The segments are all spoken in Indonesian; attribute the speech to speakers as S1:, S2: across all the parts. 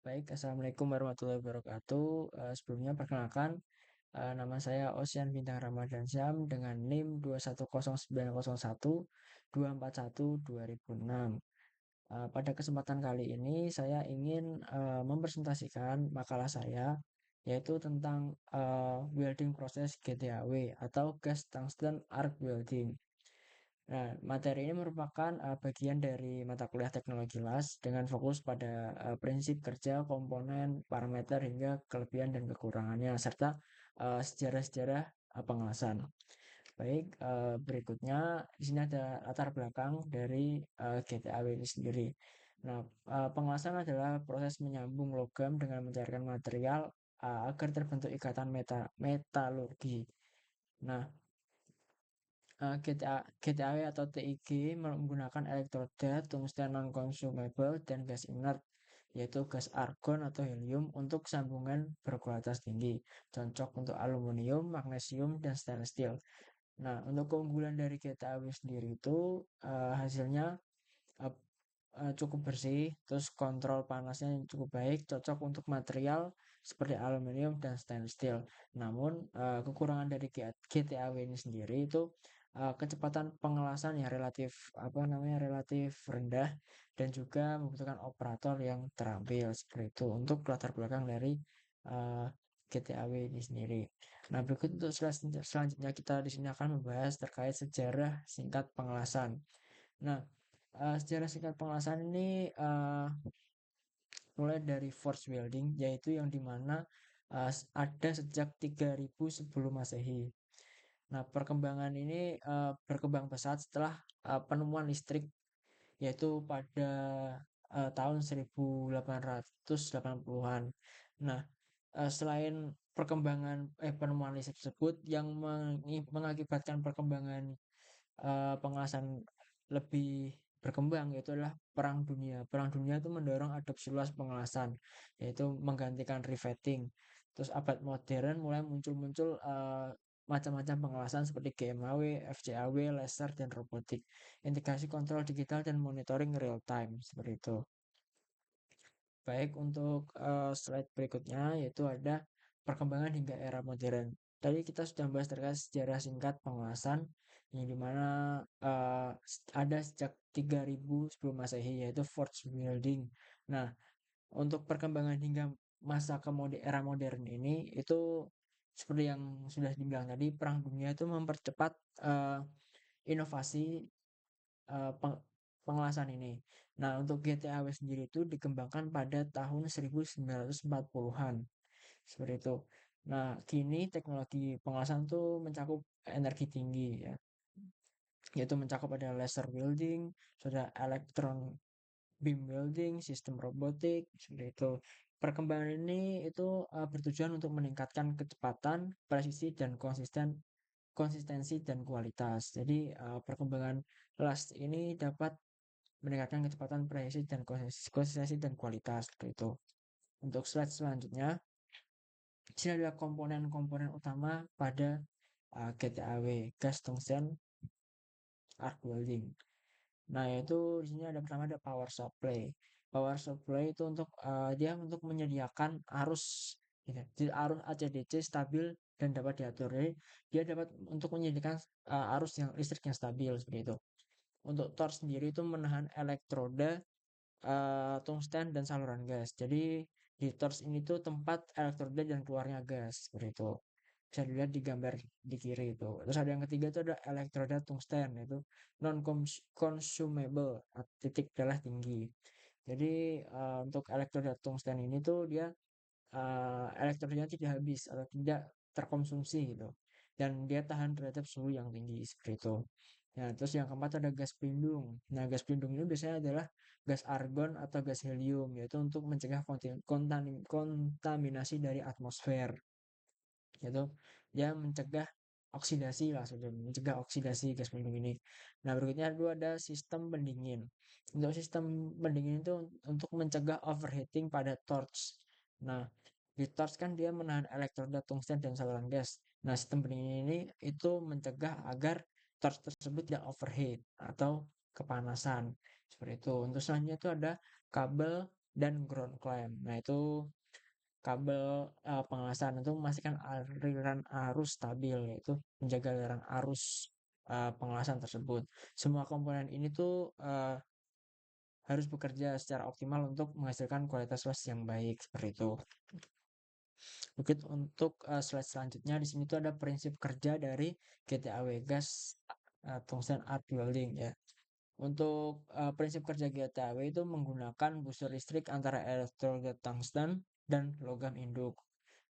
S1: Baik, Assalamualaikum warahmatullahi wabarakatuh. Sebelumnya perkenalkan, nama saya Osian Bintang Ramadan Syam dengan NIM 2109241 241 2006. Pada kesempatan kali ini saya ingin mempresentasikan makalah saya yaitu tentang welding proses GTAW atau Gas Tungsten Arc Welding. Nah, materi ini merupakan bagian dari mata kuliah teknologi las dengan fokus pada prinsip kerja, komponen, parameter hingga kelebihan dan kekurangannya serta sejarah-sejarah pengelasan. Baik, berikutnya di sini ada latar belakang dari GTAW ini sendiri. Nah, pengelasan adalah proses menyambung logam dengan mencairkan material agar terbentuk ikatan metalurgi. Nah, GTAW atau TIG menggunakan elektroda tungsten non-consumable dan gas inert, yaitu gas argon atau helium untuk sambungan berkualitas tinggi, cocok untuk aluminium, magnesium, dan stainless steel. Nah, untuk keunggulan dari GTAW sendiri itu hasilnya eh, cukup bersih, terus kontrol panasnya yang cukup baik, cocok untuk material seperti aluminium dan stainless steel. Namun kekurangan dari GTAW ini sendiri itu kecepatan pengelasan yang relatif rendah dan juga membutuhkan operator yang terampil seperti itu untuk latar belakang dari uh, GTAW ini sendiri. Nah, berikut untuk selanjutnya kita di sini akan membahas terkait sejarah singkat pengelasan. Nah, sejarah singkat pengelasan ini mulai dari force welding, yaitu yang dimana ada sejak 3000 sebelum Masehi. Nah, perkembangan ini berkembang pesat setelah penemuan listrik, yaitu pada tahun 1880-an. Nah, selain penemuan listrik tersebut yang mengakibatkan perkembangan pengelasan lebih berkembang yaitu adalah Perang Dunia. Perang Dunia itu mendorong adopsi luas pengelasan, yaitu menggantikan riveting. Terus abad modern mulai muncul-muncul macam-macam pengelasan seperti GMAW, FCAW, laser, dan robotik. Integrasi kontrol digital dan monitoring real time seperti itu. Baik, untuk slide berikutnya yaitu ada perkembangan hingga era modern. Tadi kita sudah membahas terkait sejarah singkat pengelasan yang dimana ada sejak 3000 sebelum Masehi yaitu forge building. Nah, untuk perkembangan hingga masa era modern ini itu seperti yang sudah dibilang tadi, Perang Dunia itu mempercepat eh, inovasi pengelasan ini. Nah, untuk GTAW sendiri itu dikembangkan pada tahun 1940-an. Seperti itu. Nah, kini teknologi pengelasan itu mencakup energi tinggi ya, yaitu mencakup ada laser welding, sudah elektron beam welding, sistem robotik, seperti itu. Perkembangan ini itu bertujuan untuk meningkatkan kecepatan, presisi dan konsistensi dan kualitas. Jadi perkembangan LAS ini dapat meningkatkan kecepatan, presisi dan konsistensi dan kualitas seperti itu. Untuk slide selanjutnya, di sini adalah komponen-komponen utama pada GTAW, gas tungsten arc welding. Nah, yaitu di sini ada pertama ada power supply. Power supply itu dia untuk menyediakan arus gitu. Jadi arus AC/DC stabil dan dapat diatur. Jadi dia dapat untuk menyediakan arus yang listrik yang stabil seperti itu. Untuk torch sendiri itu menahan elektroda, tungsten dan saluran gas. Jadi di torch ini tuh tempat elektroda dan keluarnya gas seperti itu. Bisa dilihat di gambar di kiri itu. Terus ada yang ketiga itu ada elektroda tungsten itu non consumable, titik darah tinggi. Jadi untuk elektroda tungsten ini tuh dia elektrodanya tidak habis atau tidak terkonsumsi gitu. Dan dia tahan terhadap suhu yang tinggi seperti itu. Nah, terus yang keempat ada gas pelindung. Nah, gas pelindung ini biasanya adalah gas argon atau gas helium, yaitu untuk mencegah kontaminasi dari atmosfer. Yaitu dia mencegah oksidasi lah, sudah mencegah oksidasi gas pelindung ini. Nah, berikutnya ada sistem pendingin. Untuk sistem pendingin itu untuk mencegah overheating pada torch. Nah, di torch kan dia menahan elektroda tungsten dan saluran gas. Nah, sistem pendingin ini itu mencegah agar torch tersebut tidak overheat atau kepanasan. Seperti itu. Untuk selanjutnya itu ada kabel dan ground clamp. Nah, itu kabel pengelasan itu memastikan aliran arus stabil, yaitu menjaga aliran arus pengelasan tersebut. Semua komponen ini tuh harus bekerja secara optimal untuk menghasilkan kualitas las yang baik seperti itu. Mungkin untuk slide selanjutnya di sini tuh ada prinsip kerja dari GTAW gas tungsten arc welding ya. Untuk prinsip kerja GTAW itu menggunakan busur listrik antara elektroda tungsten dan logam induk.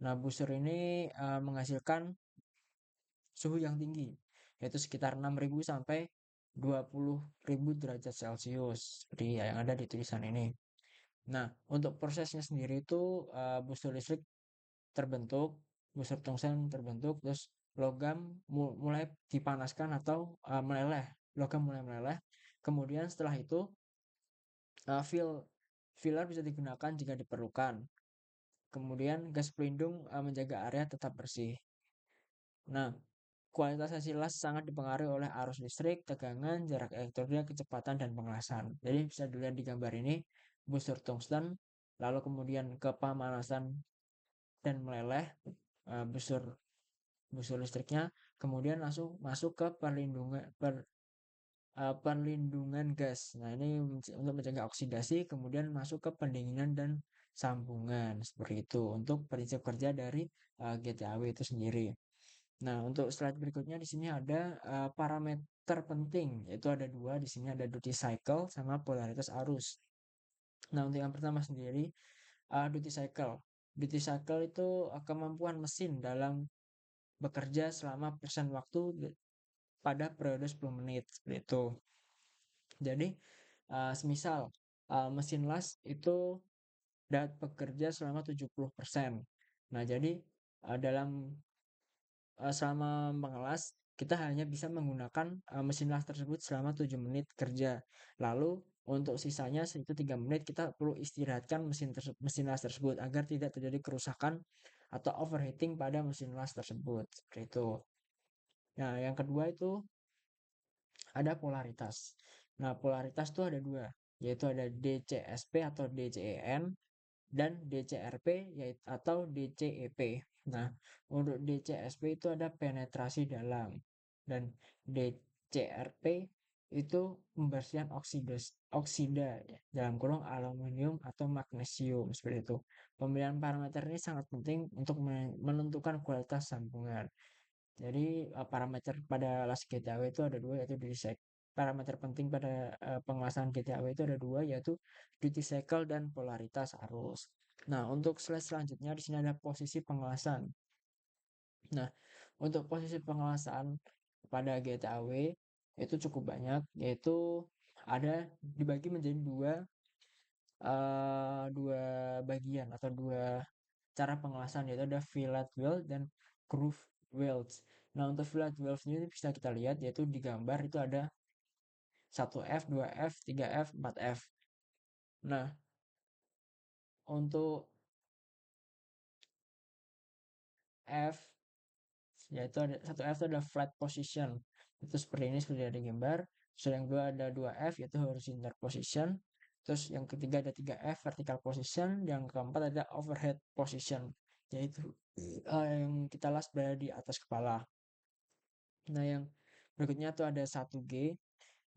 S1: Nah, busur ini menghasilkan suhu yang tinggi, yaitu sekitar 6.000 sampai 20.000 derajat Celcius, seperti yang ada di tulisan ini. Nah, untuk prosesnya sendiri itu busur listrik terbentuk, busur tungsten terbentuk, terus logam mulai dipanaskan atau meleleh, logam mulai meleleh. Kemudian setelah itu filler bisa digunakan jika diperlukan. Kemudian gas pelindung menjaga area tetap bersih. Nah, kualitas hasil las sangat dipengaruhi oleh arus listrik, tegangan, jarak elektroda, kecepatan, dan pengelasan. Jadi bisa dilihat di gambar ini, busur tungsten, lalu kemudian kepanasan dan meleleh busur busur listriknya, kemudian langsung masuk ke perlindungan gas. Nah, ini untuk mencegah oksidasi, kemudian masuk ke pendinginan dan sambungan seperti itu untuk prinsip kerja dari GTAW itu sendiri. Nah, untuk slide berikutnya di sini ada parameter penting, yaitu ada dua. Di sini ada duty cycle sama polaritas arus. Nah, untuk yang pertama sendiri duty cycle. Duty cycle itu kemampuan mesin dalam bekerja selama persen waktu pada periode 10 menit seperti itu. Jadi semisal mesin las itu dapat bekerja selama 70%. Nah, jadi dalam selama mengelas kita hanya bisa menggunakan mesin las tersebut selama 7 menit kerja. Lalu untuk sisanya itu 3 menit kita perlu istirahatkan mesin las tersebut agar tidak terjadi kerusakan atau overheating pada mesin las tersebut. Seperti itu. Nah, yang kedua itu ada polaritas. Nah, polaritas itu ada dua, yaitu ada DCSP atau DCEN dan DCRP yaitu atau DCEP. Nah, untuk DCSP itu ada penetrasi dalam dan DCRP itu pembersihan oksida ya, dalam kurung aluminium atau magnesium seperti itu. Pemilihan parameter ini sangat penting untuk menentukan kualitas sambungan. Jadi parameter pada las GTAW itu ada dua, yaitu duty cycle. Parameter penting pada penguasaan GTAW itu ada dua, yaitu duty cycle dan polaritas arus. Nah, untuk slide selanjutnya di sini ada posisi pengawasan. Nah, untuk posisi pengawasan pada GTAW itu cukup banyak, yaitu ada dibagi menjadi dua bagian atau dua cara pengawasan, yaitu ada fillet weld dan groove welds. Nah, untuk fillet weld ini bisa kita lihat, yaitu di gambar itu ada 1F, 2F, 3F, 4F. Nah, untuk F yaitu ada 1F itu ada flat position. Itu seperti ini, seperti ada gambar. Terus yang kedua ada 2F yaitu horizontal position. Terus yang ketiga ada 3F vertical position, yang keempat ada overhead position, yaitu yang kita las berada di atas kepala. Nah, yang berikutnya tuh ada 1G,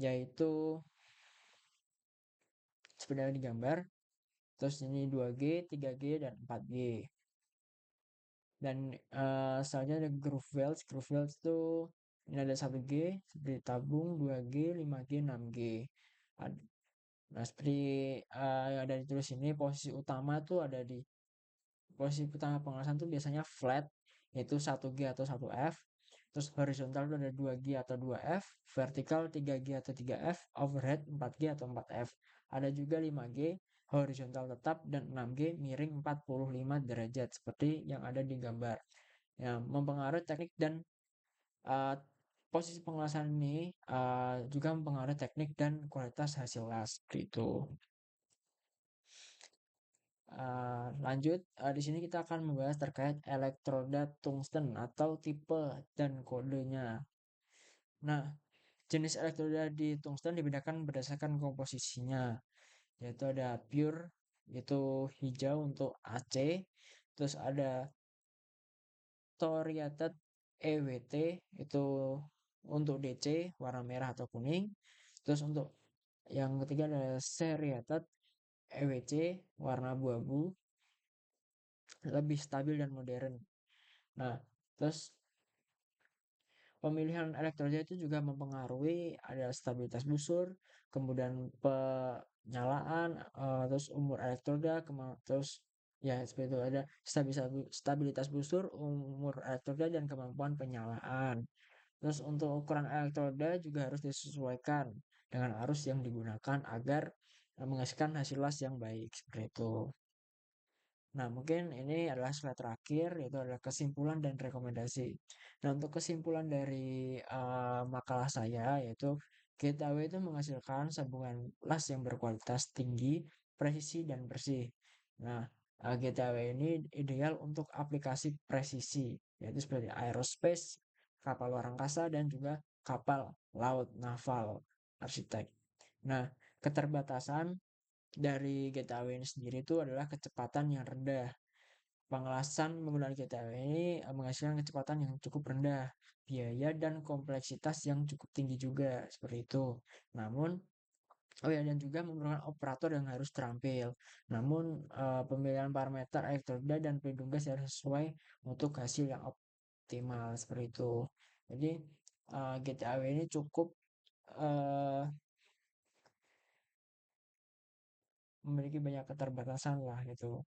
S1: yaitu seperti yang di gambar. Terus ini 2G, 3G, dan 4G. Dan selanjutnya ada groove welds. Groove welds itu ini ada 1G seperti tabung, 2G, 5G, 6G. Nah, seperti yang ada di tulis ini, posisi utama tuh ada di posisi utama pengelasan tuh biasanya flat, yaitu 1G atau 1F. Terus horizontal itu ada 2G atau 2F, vertikal 3G atau 3F, overhead 4G atau 4F. Ada juga 5G, horizontal tetap, dan 6G miring 45 derajat seperti yang ada di gambar. Yang mempengaruhi teknik dan uh, posisi pengelasan ini juga mempengaruhi teknik dan kualitas hasil las seperti itu. Lanjut, di sini kita akan membahas terkait elektroda tungsten atau tipe dan kodenya. Nah, jenis elektroda di tungsten dibedakan berdasarkan komposisinya, yaitu ada pure, itu hijau untuk AC, terus ada Toriated EWT itu untuk DC warna merah atau kuning. Terus untuk yang ketiga ada Seriated EWC warna abu-abu, lebih stabil dan modern. Nah, terus pemilihan elektroda itu juga mempengaruhi ada stabilitas busur, kemudian penyalaan, terus umur elektroda, terus ya seperti itu ada stabilitas busur, umur elektroda dan kemampuan penyalaan. Terus untuk ukuran elektroda juga harus disesuaikan dengan arus yang digunakan agar menghasilkan hasil las yang baik seperti itu. Nah, mungkin ini adalah slide terakhir, yaitu adalah kesimpulan dan rekomendasi. Nah, untuk kesimpulan dari makalah saya, yaitu GTW itu menghasilkan sambungan las yang berkualitas tinggi, presisi, dan bersih. Nah, GTW ini ideal untuk aplikasi presisi, yaitu seperti aerospace, kapal luar angkasa, dan juga kapal laut naval arsitek. Nah, keterbatasan dari GTW ini sendiri itu adalah kecepatan yang rendah. Pengelasan menggunakan GTW ini menghasilkan kecepatan yang cukup rendah, biaya dan kompleksitas yang cukup tinggi juga seperti itu. Namun, oh ya dan juga memerlukan operator yang harus terampil. Namun, pemilihan parameter elektroda dan pelindung gas harus sesuai untuk hasil yang optimal seperti itu. Jadi, GTW ini cukup eh, memiliki banyak keterbatasan lah gitu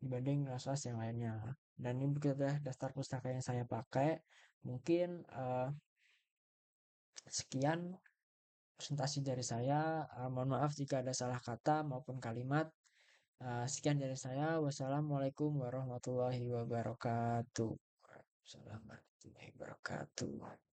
S1: dibanding kelas yang lainnya. Dan ini adalah daftar pustaka yang saya pakai. Mungkin sekian presentasi dari saya. Mohon maaf jika ada salah kata maupun kalimat. Sekian dari saya. Wassalamualaikum warahmatullahi wabarakatuh. Wassalamualaikum warahmatullahi wabarakatuh.